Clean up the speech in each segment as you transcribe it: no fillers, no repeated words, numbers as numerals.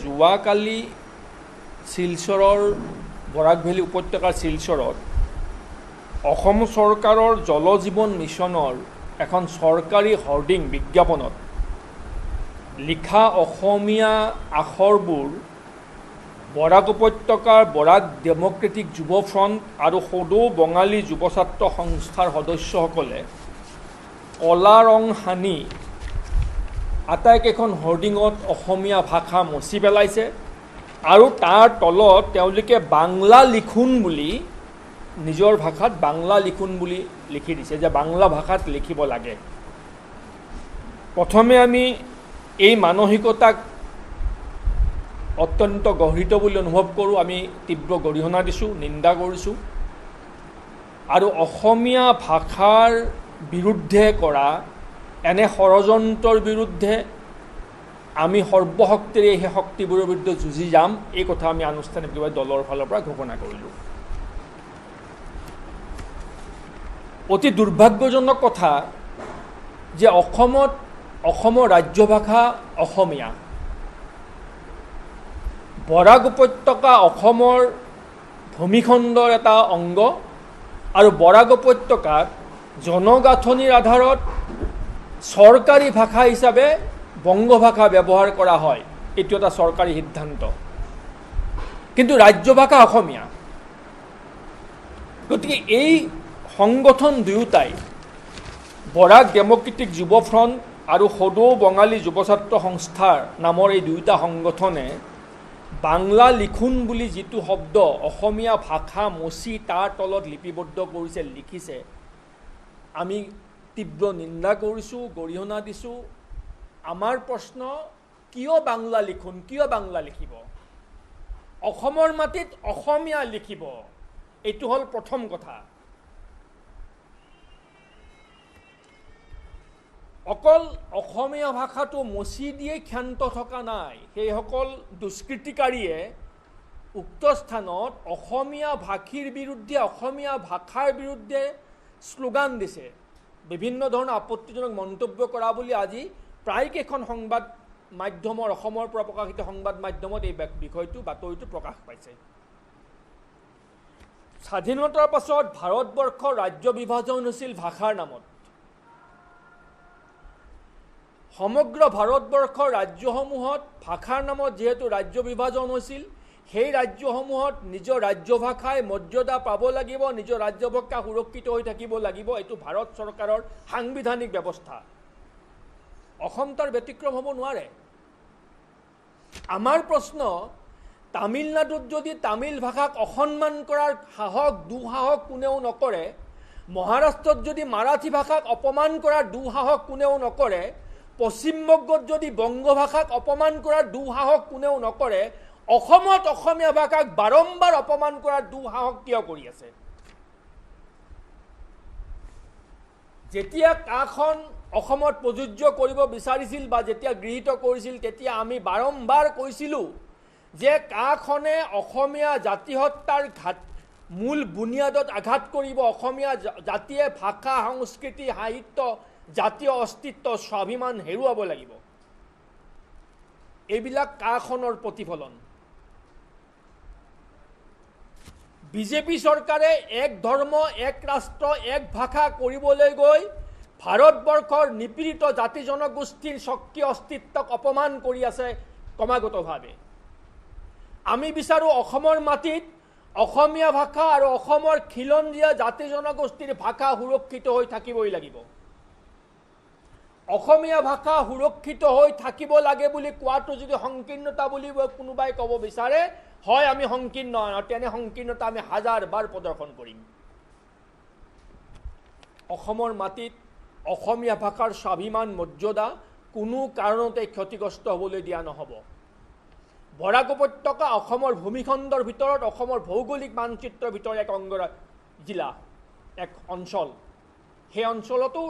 যোৱাকালি শিলচৰৰ বৰাক ভেলী উপত্যকাৰ শিলচৰত অসম চৰকাৰৰ জল জীৱন মিছনৰ এখন চৰকাৰী হৰ্ডিং বিজ্ঞাপনত লিখা অসমীয়া আখৰবোৰ বৰাক উপত্যকাৰ বৰাক ডেমক্ৰেটিক যুৱ ফ্ৰণ্ট আৰু সদৌ বঙালী যুৱ ছাত্ৰ সংস্থাৰ সদস্যসকলে কলা ৰং সানি আটাইকেইখন হৰ্ডিঙত অসমীয়া ভাষা মচি পেলাইছে আৰু তাৰ তলত তেওঁলোকে বাংলা লিখোন বুলি নিজৰ ভাষাত বাংলা লিখোন বুলি লিখি দিছে যে বাংলা ভাষাত লিখিব লাগে। প্ৰথমে আমি এই মানসিকতাক অত্যন্ত গহীত বুলি অনুভৱ কৰোঁ, আমি তীব্ৰ গৰিহণা দিছোঁ, নিন্দা কৰিছোঁ আৰু অসমীয়া ভাষাৰ বিৰুদ্ধে কৰা এনে ষড়যন্ত্ৰৰ বিৰুদ্ধে আমি সৰ্বশক্তিৰে সেই শক্তিবোৰৰ বিৰুদ্ধে যুঁজি যাম, এই কথা আমি আনুষ্ঠানিকভাৱে দলৰ ফালৰ পৰা ঘোষণা কৰিলোঁ। অতি দুৰ্ভাগ্যজনক কথা যে অসমৰ ৰাজ্য ভাষা অসমীয়া, বৰাক উপত্যকা অসমৰ ভূমিখণ্ডৰ এটা অংগ আৰু বৰাক উপত্যকাত জনগাঁথনিৰ আধাৰত চৰকাৰী ভাষা হিচাপে বংগ ভাষা ব্যৱহাৰ কৰা হয়, এইটো এটা চৰকাৰী সিদ্ধান্ত, কিন্তু ৰাজ্য ভাষা অসমীয়া। গতিকে এই সংগঠন দুয়োটাই বৰাক ডেমক্ৰেটিক যুৱ ফ্ৰণ্ট আৰু সদৌ বঙালী যুৱ ছাত্ৰ সংস্থাৰ নামৰ এই দুয়োটা সংগঠনে বাংলা লিখোন বুলি যিটো শব্দ অসমীয়া ভাষা মচি তাৰ তলত লিপিবদ্ধ কৰিছে, লিখিছে, আমি তীব্ৰ নিন্দা কৰিছোঁ, গৰিহণা দিছোঁ। আমাৰ প্ৰশ্ন, কিয় বাংলা লিখোন, কিয় বাংলা লিখিব? অসমৰ মাটিত অসমীয়া লিখিব, এইটো হ'ল প্ৰথম কথা। অকল অসমীয়া ভাষাটো মচি দিয়ে ক্ষান্ত থকা নাই, সেইসকল দুষ্কৃতিকাৰীয়ে উক্ত স্থানত অসমীয়া ভাষীৰ বিৰুদ্ধে, অসমীয়া ভাষাৰ বিৰুদ্ধে শ্লোগান দিছে, বিভিন্ন ধৰণৰ আপত্তিজনক মন্তব্য কৰা বুলি আজি প্ৰায়কেইখন সংবাদ মাধ্যমৰ, অসমৰ পৰা প্ৰকাশিত সংবাদ মাধ্যমত এই বিষয়টো, বাতৰিটো প্ৰকাশ পাইছে। স্বাধীনতাৰ পাছত ভাৰতবৰ্ষৰ ৰাজ্য বিভাজন হৈছিল ভাষাৰ নামত। সমগ্ৰ ভাৰতবৰ্ষৰ ৰাজ্যসমূহত ভাষাৰ নামত যিহেতু ৰাজ্য বিভাজন হৈছিল, সেই ৰাজ্যসমূহত নিজৰ ৰাজ্য ভাষাই মৰ্যাদা পাব লাগিব, নিজৰ ৰাজ্য ভাষা সুৰক্ষিত হৈ থাকিব লাগিব, এইটো ভাৰত চৰকাৰৰ সাংবিধানিক ব্যৱস্থা। অসম তাৰ ব্যতিক্ৰম হ'ব নোৱাৰে। আমাৰ প্ৰশ্ন, তামিলনাডুত যদি তামিল ভাষাক অসন্মান কৰাৰ দুঃসাহস কোনেও নকৰে, মহাৰাষ্ট্ৰত যদি মাৰাঠী ভাষাক অপমান কৰাৰ দুঃসাহস কোনেও নকৰে, পশ্চিমবংগত যদি বংগ ভাষাক অপমান কৰাৰ দুঃসাহস কোনেও নকৰে, অসমত অসমীয়া ভাষাক বাৰম্বাৰ অপমান কৰাৰ দুঃসাহস কিয় কৰি আছে? যেতিয়া কাখন অসমত প্ৰযোজ্য কৰিব বিচাৰিছিল বা যেতিয়া গৃহীত কৰিছিল, তেতিয়া আমি বাৰম্বাৰ কৈছিলোঁ যে কাখনে অসমীয়া জাতি হত্যাৰ মূল বুনিয়াদত আঘাত কৰিব, অসমীয়া জাতিয়ে ভাষা, সংস্কৃতি, সাহিত্য, জাতীয় অস্তিত্ব, স্বাভিমান হেৰুৱাব লাগিব। এইবিলাক কাখনৰ প্ৰতিফলন। বিজেপি চৰকাৰে এক ধৰ্ম, এক ৰাষ্ট্ৰ, এক ভাষা কৰিবলৈ গৈ ভাৰতবৰ্ষৰ নিপীড়িত জাতি জনগোষ্ঠীৰ স্বকীয় অস্তিত্বক অপমান কৰি আছে ক্ৰমাগতভাৱে। আমি বিচাৰোঁ অসমৰ মাটিত অসমীয়া ভাষা আৰু অসমৰ খিলঞ্জীয়া জাতি জনগোষ্ঠীৰ ভাষা সুৰক্ষিত হৈ থাকিবই লাগিব। অসমীয়া ভাষা সুৰক্ষিত হৈ থাকিব লাগে বুলি কোৱাটো যদি সংকীৰ্ণতা বুলি কোনোবাই ক'ব বিচাৰে, হয় আমি সংকীৰ্ণ, তেনে সংকীৰ্ণতা আমি হাজাৰবাৰ প্ৰদৰ্শন কৰিম। অসমৰ মাটিত অসমীয়া ভাষাৰ স্বাভিমান, মৰ্যাদা কোনো কাৰণতে ক্ষতিগ্ৰস্ত হ'বলৈ দিয়া নহ'ব। বৰাক উপত্যকা অসমৰ ভূমিখণ্ডৰ ভিতৰত, অসমৰ ভৌগোলিক মানচিত্ৰৰ ভিতৰত এক অংগ জিলা, এক অঞ্চল। সেই অঞ্চলতো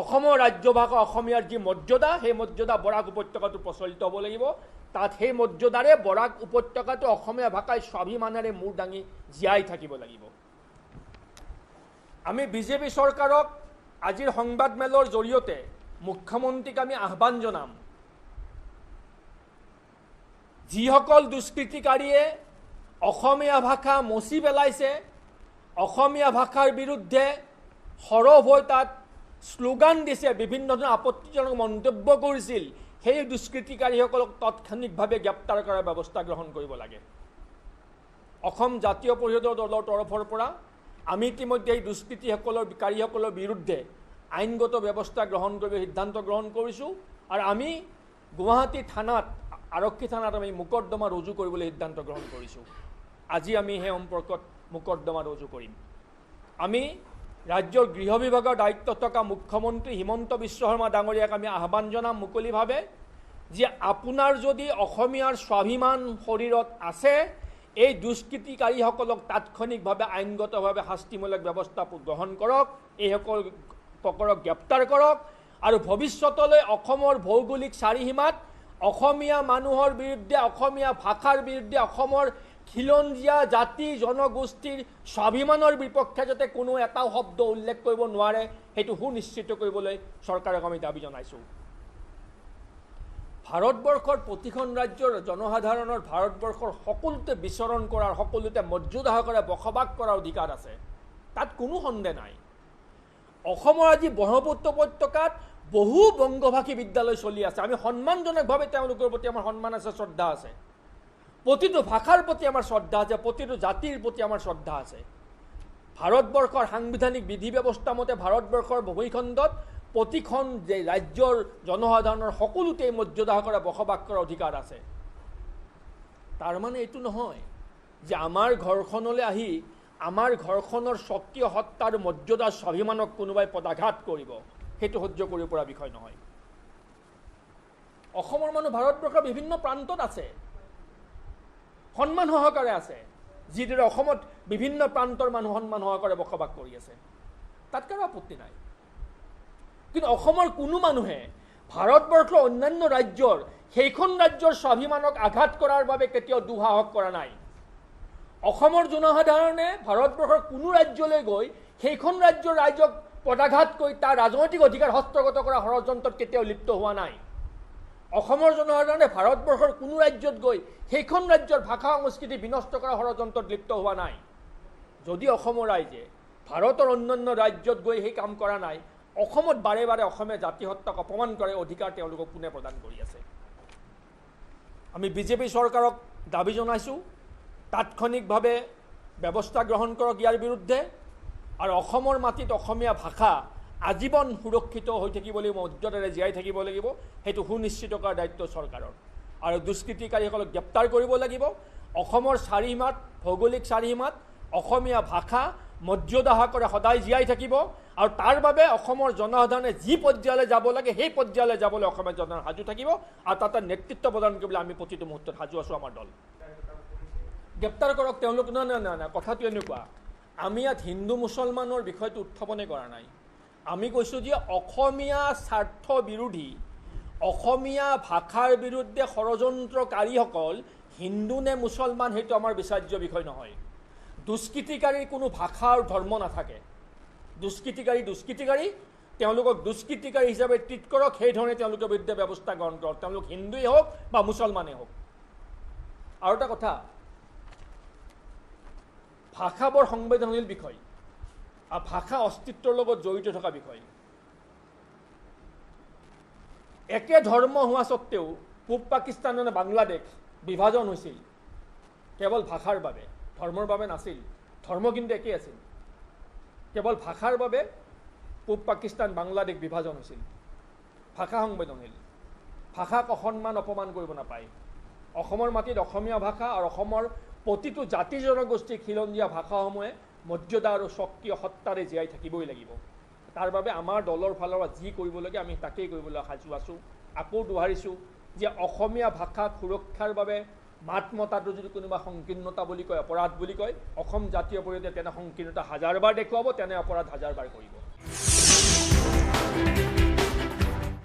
অসমৰ ৰাজ্য ভাষা অসমীয়াৰ যি মৰ্যাদা, সেই মৰ্যাদা বৰাক উপত্যকাটো প্ৰচলিত হ'ব লাগিব। তাত সেই মৰ্যাদাৰে বৰাক উপত্যকাটো অসমীয়া ভাষাই স্বাভিমানেৰে মূৰ দাঙি জীয়াই থাকিব লাগিব। আমি বিজেপি চৰকাৰক আজিৰ সংবাদমেলৰ জৰিয়তে মুখ্যমন্ত্ৰীক আমি আহ্বান জনাম যিসকল দুষ্কৃতিকাৰীয়ে অসমীয়া ভাষা মচি পেলাইছে, অসমীয়া ভাষাৰ বিৰুদ্ধে সৰব হৈ তাত শ্লোগান দিছে, বিভিন্ন ধৰণৰ আপত্তিজনক মন্তব্য কৰিছিল, সেই দুষ্কৃতিকাৰীসকলক তাৎক্ষণিকভাৱে গ্ৰেপ্তাৰ কৰাৰ ব্যৱস্থা গ্ৰহণ কৰিব লাগে। অসম জাতীয় পৰিষদৰ দলৰ তৰফৰ পৰা আমি ইতিমধ্যে এই দুষ্কৃতিকাৰীসকলৰ বিৰুদ্ধে আইনগত ব্যৱস্থা গ্ৰহণ কৰিবলৈ সিদ্ধান্ত গ্ৰহণ কৰিছোঁ আৰু আমি গুৱাহাটী থানাত, আৰক্ষী থানাত আমি মোকদ্দমা ৰুজু কৰিবলৈ সিদ্ধান্ত গ্ৰহণ কৰিছোঁ। আজি আমি সেই সম্পৰ্কত মোকদ্দমা ৰুজু কৰিম। আমি ৰাজ্যৰ গৃহ বিভাগৰ দায়িত্বত থকা মুখ্যমন্ত্ৰী হিমন্ত বিশ্ব শৰ্মা ডাঙৰীয়াক আমি আহ্বান জনাম মুকলিভাৱে যে আপোনাৰ যদি অসমীয়াৰ স্বাভিমান শৰীৰত আছে, এই দুষ্কৃতিকাৰীসকলক তাৎক্ষণিকভাৱে আইনগতভাৱে শাস্তিমূলক ব্যৱস্থা গ্ৰহণ কৰক, এইসকলক গ্ৰেপ্তাৰ কৰক আৰু ভৱিষ্যতলৈ অসমৰ ভৌগোলিক চাৰিসীমাত অসমীয়া মানুহৰ বিৰুদ্ধে, অসমীয়া ভাষাৰ বিৰুদ্ধে, অসমৰ খিলঞ্জীয়া জাতি জনগোষ্ঠীৰ স্বাভিমানৰ বিপক্ষে যাতে কোনো এটা শব্দ উল্লেখ কৰিব নোৱাৰে, সেইটো সুনিশ্চিত কৰিবলৈ চৰকাৰক আমি দাবী জনাইছোঁ। ভাৰতবৰ্ষৰ প্ৰতিখন ৰাজ্যৰ জনসাধাৰণৰ ভাৰতবৰ্ষৰ সকলোতে বিচৰণ কৰাৰ, সকলোতে মৰ্যাদা সহকাৰে বসবাস কৰাৰ অধিকাৰ আছে, তাত কোনো সন্দেহ নাই। অসমৰ আজি ব্ৰহ্মপুত্ৰ উপত্যকাত বহু বংগভাষী বিদ্যালয় চলি আছে। আমি সন্মানজনকভাৱে তেওঁলোকৰ প্ৰতি আমাৰ সন্মান আছে, শ্ৰদ্ধা আছে। প্ৰতিটো ভাষাৰ প্ৰতি আমাৰ শ্ৰদ্ধা আছে, প্ৰতিটো জাতিৰ প্ৰতি আমাৰ শ্ৰদ্ধা আছে। ভাৰতবৰ্ষৰ সাংবিধানিক বিধি ব্যৱস্থা মতে ভাৰতবৰ্ষৰ ভূমিখণ্ডত প্ৰতিখন যে ৰাজ্যৰ জনসাধাৰণৰ সকলোতে মৰ্যাদা সহকাৰে বসবাস কৰাৰ অধিকাৰ আছে। তাৰমানে এইটো নহয় যে আমাৰ ঘৰখনলৈ আহি আমাৰ ঘৰখনৰ স্বকীয় সত্তাৰ মৰ্যাদাৰ স্বাভিমানক কোনোবাই পদাঘাত কৰিব, সেইটো সহ্য কৰিব পৰা বিষয় নহয়। অসমৰ মানুহ ভাৰতবৰ্ষৰ বিভিন্ন প্ৰান্তত আছে, সন্মান সহকাৰে আছে, যিদৰে অসমত বিভিন্ন প্ৰান্তৰ মানুহ সন্মান সহকাৰে বসবাস কৰি আছে, তাত কাৰো আপত্তি নাই। কিন্তু অসমৰ কোনো মানুহে ভাৰতবৰ্ষৰ অন্যান্য ৰাজ্যৰ সেইখন ৰাজ্যৰ স্বাভিমানক আঘাত কৰাৰ বাবে কেতিয়াও দুঃসাহস কৰা নাই। অসমৰ জনসাধাৰণে ভাৰতবৰ্ষৰ কোনো ৰাজ্যলৈ গৈ সেইখন ৰাজ্যৰ ৰাইজক পদাঘাত কৰি তাৰ ৰাজনৈতিক অধিকাৰ হস্তগত কৰা ষড়যন্ত্ৰত কেতিয়াও লিপ্ত হোৱা নাই। অসমৰ জনসাধাৰণে ভাৰতবৰ্ষৰ কোনো ৰাজ্যত গৈ সেইখন ৰাজ্যৰ ভাষা সংস্কৃতি বিনষ্ট কৰা ষড়যন্ত্ৰত লিপ্ত হোৱা নাই। যদি অসমৰ ৰাইজে ভাৰতৰ অন্যান্য ৰাজ্যত গৈ সেই কাম কৰা নাই, অসমত বাৰে বাৰে অসমীয়া জাতিসত্তাক অপমান কৰে অধিকাৰ তেওঁলোকক কোনে প্ৰদান কৰি আছে? আমি বিজেপি চৰকাৰক দাবী জনাইছোঁ, তাৎক্ষণিকভাৱে ব্যৱস্থা গ্ৰহণ কৰক ইয়াৰ বিৰুদ্ধে, আৰু অসমৰ মাটিত অসমীয়া ভাষা আজীৱন সুৰক্ষিত হৈ থাকিব লাগিব, মৰ্যাদাৰে জীয়াই থাকিব লাগিব, সেইটো সুনিশ্চিত কৰাৰ দায়িত্ব চৰকাৰৰ। আৰু দুষ্কৃতিকাৰীসকলক গ্ৰেপ্তাৰ কৰিব লাগিব। অসমৰ চাৰিসীমাত, ভৌগোলিক চাৰিসীমাত অসমীয়া ভাষা মৰ্যাদা সহকাৰে সদায় জীয়াই থাকিব, আৰু তাৰ বাবে অসমৰ জনসাধাৰণে যি পৰ্যায়লৈ যাব লাগে সেই পৰ্যায়লৈ যাবলৈ অসমীয়া জনসাধাৰণ সাজু থাকিব, আৰু তাতে নেতৃত্ব প্ৰদান কৰিবলৈ আমি প্ৰতিটো মুহূৰ্তত সাজু আছোঁ। আমাৰ দল গ্ৰেপ্তাৰ কৰক তেওঁলোক। নাই, কথাটো এনেকুৱা, আমি ইয়াত হিন্দু মুছলমানৰ বিষয়টো উত্থাপনে কৰা নাই। আমি কৈছোঁ যে অসমীয়া স্বাৰ্থ বিৰোধী, অসমীয়া ভাষাৰ বিৰুদ্ধে ষড়যন্ত্ৰকাৰীসকল হিন্দু নে মুছলমান সেইটো আমাৰ বিচাৰ্য বিষয় নহয়। দুষ্কৃতিকাৰীৰ কোনো ভাষা আৰু ধৰ্ম নাথাকে। দুষ্কৃতিকাৰী তেওঁলোকক দুষ্কৃতিকাৰী হিচাপে ট্ৰিট কৰক, সেইধৰণে তেওঁলোকৰ বিৰুদ্ধে ব্যৱস্থা গ্ৰহণ কৰক, তেওঁলোক হিন্দুৱেই হওক বা মুছলমানেই হওক। আৰু এটা কথা, ভাষা বৰ সংবেদনশীল বিষয়, আৰু ভাষা অস্তিত্বৰ লগত জড়িত থকা বিষয়। একে ধৰ্ম হোৱা স্বত্তেও পূব পাকিস্তান মানে বাংলাদেশ বিভাজন হৈছিল কেৱল ভাষাৰ বাবে, ধৰ্মৰ বাবে নাছিল। ধৰ্ম কিন্তু একেই আছিল, কেৱল ভাষাৰ বাবে পূব পাকিস্তান বাংলাদেশ বিভাজন হৈছিল। ভাষা সংবেদনশীল, ভাষাক অসন্মান অপমান কৰিব নাপায়। অসমৰ মাটিত অসমীয়া ভাষা আৰু অসমৰ প্ৰতিটো জাতি জনগোষ্ঠীৰ খিলঞ্জীয়া ভাষাসমূহে মৰ্যাদা আৰু স্বকীয় সত্তাৰে জীয়াই থাকিবই লাগিব। তাৰ বাবে আমাৰ দলৰ ফালৰ পৰা যি কৰিব লাগে আমি তাকেই কৰিবলৈ সাজু আছোঁ। আকৌ দোহাৰিছোঁ যে অসমীয়া ভাষাক সুৰক্ষাৰ বাবে মাত মতাটো যদি কোনোবা সংকীৰ্ণতা বুলি কয়, অপৰাধ বুলি কয়, অসম জাতীয় পৰিষদে তেনে সংকীৰ্ণতা হাজাৰবাৰ দেখুৱাব, তেনে অপৰাধ হাজাৰবাৰ কৰিব।